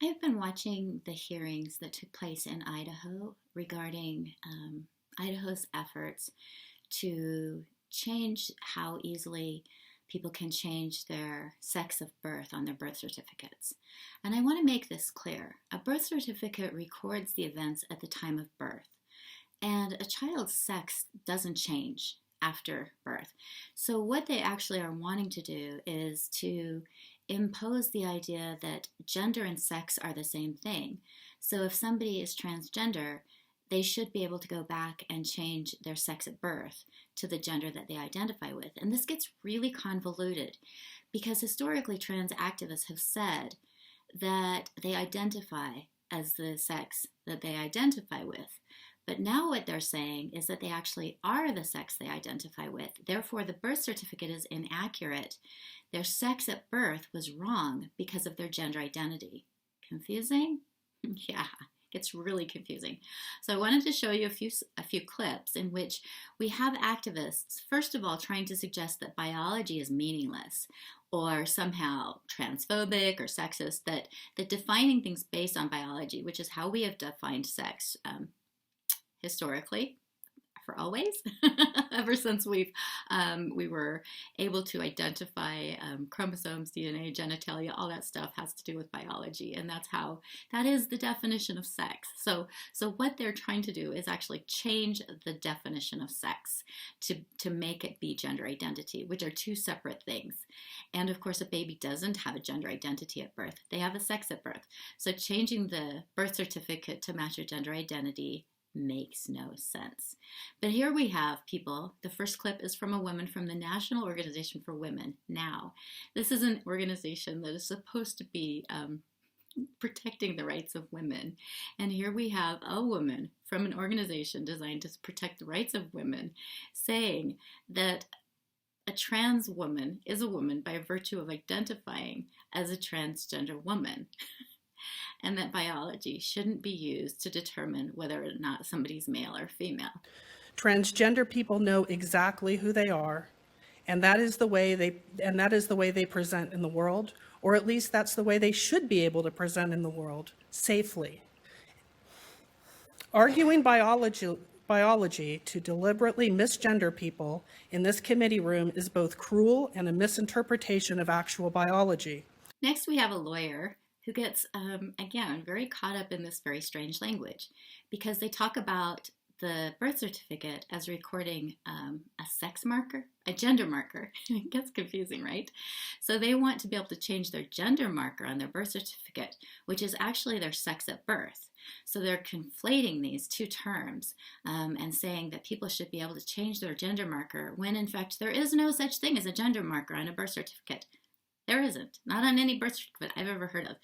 I've been watching the hearings that took place in Idaho regarding Idaho's efforts to change how easily people can change their sex of birth on their birth certificates. And I want to make this clear. A birth certificate records the events at the time of birth, and a child's sex doesn't change after birth. So, what they actually are wanting to do is to impose the idea that gender and sex are the same thing. So, if somebody is transgender, they should be able to go back and change their sex at birth to the gender that they identify with. And this gets really convoluted because historically trans activists have said that they identify as the sex that they identify with. But now what they're saying is that they actually are the sex they identify with. Therefore, the birth certificate is inaccurate. Their sex at birth was wrong because of their gender identity. Confusing? Yeah, it's really confusing. So I wanted to show you a few clips in which we have activists, first of all, trying to suggest that biology is meaningless or somehow transphobic or sexist, that defining things based on biology, which is how we have defined sex, historically, for always, ever since we were able to identify chromosomes, DNA, genitalia, all that stuff has to do with biology, and that is the definition of sex. So what they're trying to do is actually change the definition of sex to make it be gender identity, which are two separate things. And of course, a baby doesn't have a gender identity at birth; they have a sex at birth. So changing the birth certificate to match your gender identity makes no sense. But here we have people. The first clip is from a woman from the National Organization for Women Now. This is an organization that is supposed to be protecting the rights of women. And here we have a woman from an organization designed to protect the rights of women saying that a trans woman is a woman by virtue of identifying as a transgender woman. And that biology shouldn't be used to determine whether or not somebody's male or female. Transgender people know exactly who they are, and that is the way they present in the world, or at least that's the way they should be able to present in the world safely. Arguing biology to deliberately misgender people in this committee room is both cruel and a misinterpretation of actual biology. Next, we have a lawyer who gets, again, very caught up in this very strange language because they talk about the birth certificate as recording a sex marker, a gender marker. It gets confusing, right? So they want to be able to change their gender marker on their birth certificate, which is actually their sex at birth. So they're conflating these two terms and saying that people should be able to change their gender marker when, in fact, there is no such thing as a gender marker on a birth certificate. There isn't. Not on any birth certificate I've ever heard of.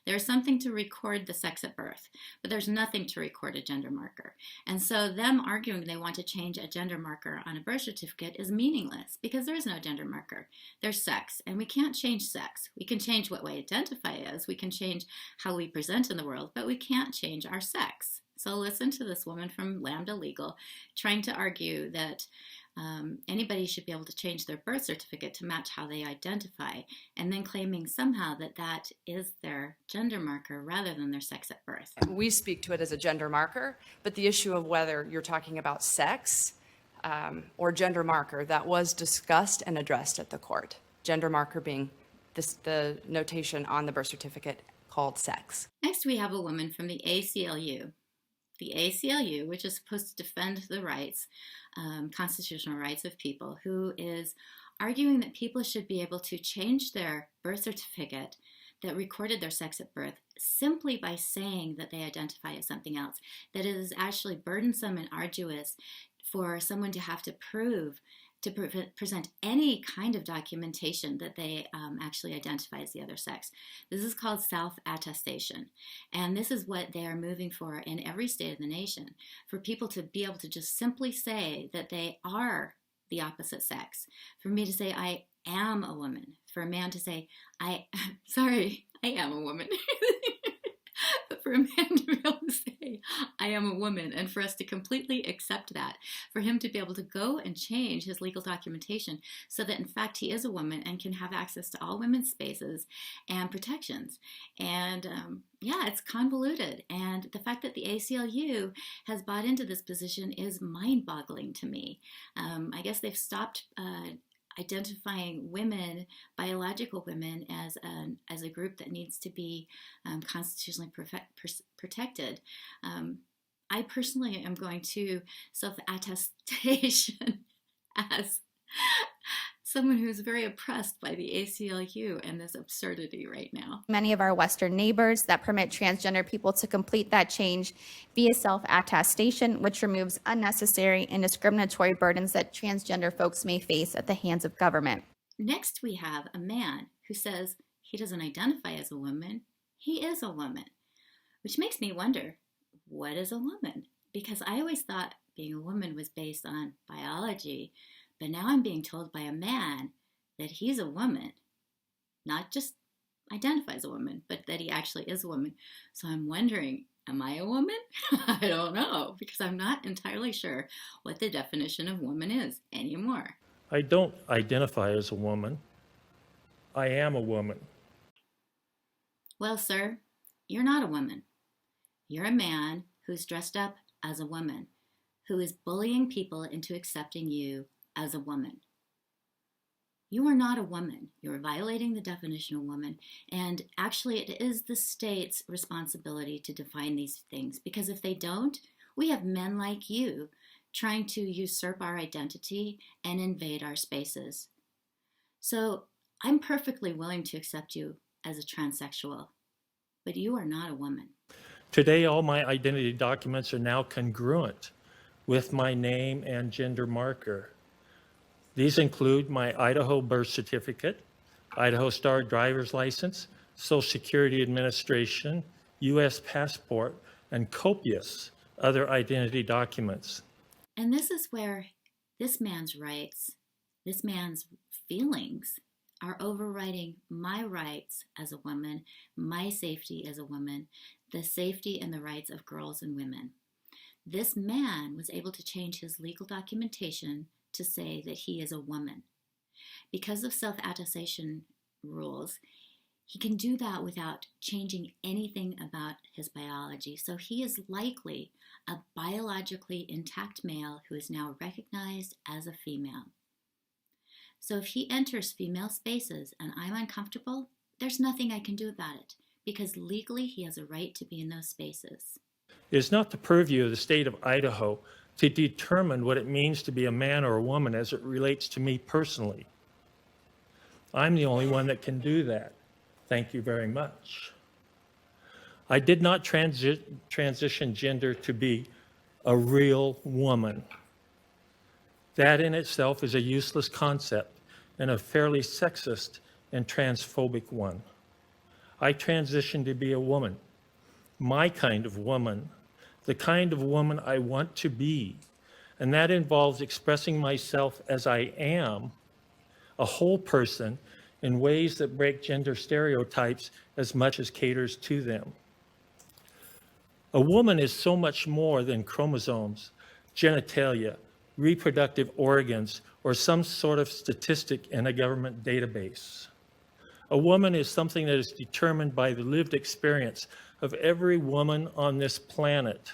There's something to record the sex at birth, but there's nothing to record a gender marker. And so them arguing they want to change a gender marker on a birth certificate is meaningless because there is no gender marker. There's sex, and we can't change sex. We can change what we identify as. We can change how we present in the world, but we can't change our sex. So listen to this woman from Lambda Legal trying to argue that anybody should be able to change their birth certificate to match how they identify, and then claiming somehow that that is their gender marker rather than their sex at birth. We speak to it as a gender marker, but the issue of whether you're talking about sex or gender marker, that was discussed and addressed at the court. Gender marker being the notation on the birth certificate called sex. Next, we have a woman from the ACLU. The ACLU, which is supposed to defend the rights, constitutional rights of people, who is arguing that people should be able to change their birth certificate that recorded their sex at birth simply by saying that they identify as something else, that it is actually burdensome and arduous for someone to have to present any kind of documentation that they actually identify as the other sex. This is called self-attestation. And this is what they are moving for in every state of the nation, for people to be able to just simply say that they are the opposite sex. For me to say, I am a woman. For a man to say, I am a woman. But for a man to be able to say, I I am a woman, and for us to completely accept that, for him to be able to go and change his legal documentation so that in fact he is a woman and can have access to all women's spaces and protections. And yeah, it's convoluted. And the fact that the ACLU has bought into this position is mind-boggling to me. I guess they've stopped identifying women, biological women, as a group that needs to be constitutionally protected. I personally am going to self-attestation as someone who's very oppressed by the ACLU and this absurdity right now. Many of our Western neighbors that permit transgender people to complete that change via self-attestation, which removes unnecessary and discriminatory burdens that transgender folks may face at the hands of government. Next, we have a man who says he doesn't identify as a woman, he is a woman, which makes me wonder, what is a woman? Because I always thought being a woman was based on biology, but now I'm being told by a man that he's a woman, not just identifies a woman, but that he actually is a woman. So I'm wondering, am I a woman? I don't know, because I'm not entirely sure what the definition of woman is anymore. I don't identify as a woman. I am a woman. Well, sir, you're not a woman. You're a man who's dressed up as a woman, who is bullying people into accepting you as a woman. You are not a woman. You're violating the definition of woman. And actually, it is the state's responsibility to define these things, because if they don't, we have men like you trying to usurp our identity and invade our spaces. So I'm perfectly willing to accept you as a transsexual, but you are not a woman. Today, all my identity documents are now congruent with my name and gender marker. These include my Idaho birth certificate, Idaho Star driver's license, Social Security Administration, U.S. passport, and copious other identity documents. And this is where this man's rights, this man's feelings are overriding my rights as a woman, my safety as a woman, the safety and the rights of girls and women. This man was able to change his legal documentation to say that he is a woman. Because of self-attestation rules, he can do that without changing anything about his biology. So he is likely a biologically intact male who is now recognized as a female. So if he enters female spaces and I'm uncomfortable, there's nothing I can do about it, because legally he has a right to be in those spaces. It is not the purview of the state of Idaho to determine what it means to be a man or a woman as it relates to me personally. I'm the only one that can do that. Thank you very much. I did not transition gender to be a real woman. That in itself is a useless concept and a fairly sexist and transphobic one. I transitioned to be a woman, my kind of woman, the kind of woman I want to be. And that involves expressing myself as I am, a whole person, in ways that break gender stereotypes as much as caters to them. A woman is so much more than chromosomes, genitalia, reproductive organs, or some sort of statistic in a government database. A woman is something that is determined by the lived experience of every woman on this planet,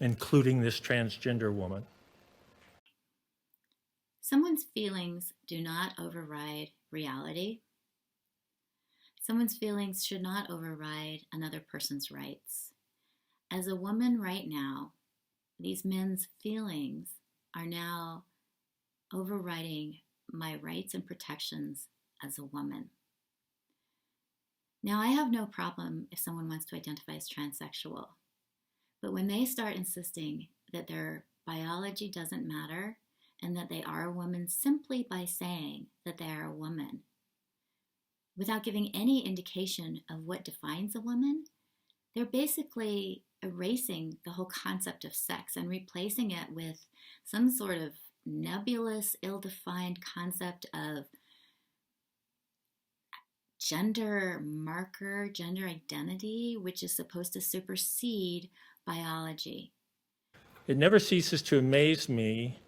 including this transgender woman. Someone's feelings do not override reality. Someone's feelings should not override another person's rights. As a woman right now, these men's feelings are now overriding my rights and protections as a woman. Now, I have no problem if someone wants to identify as transsexual, but when they start insisting that their biology doesn't matter and that they are a woman simply by saying that they are a woman, without giving any indication of what defines a woman, they're basically erasing the whole concept of sex and replacing it with some sort of nebulous, ill-defined concept of gender marker, gender identity, which is supposed to supersede biology. It never ceases to amaze me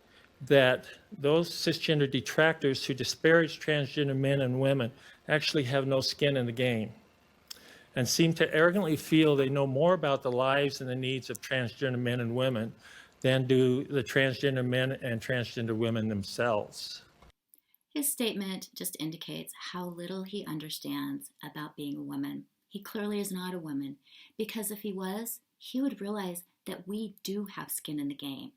that those cisgender detractors who disparage transgender men and women actually have no skin in the game and seem to arrogantly feel they know more about the lives and the needs of transgender men and women than do the transgender men and transgender women themselves. His statement just indicates how little he understands about being a woman. He clearly is not a woman, because if he was, he would realize that we do have skin in the game,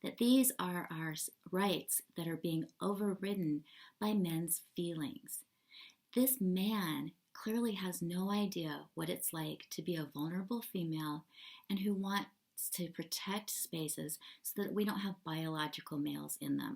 that these are our rights that are being overridden by men's feelings. This man clearly has no idea what it's like to be a vulnerable female and who wants to protect spaces so that we don't have biological males in them.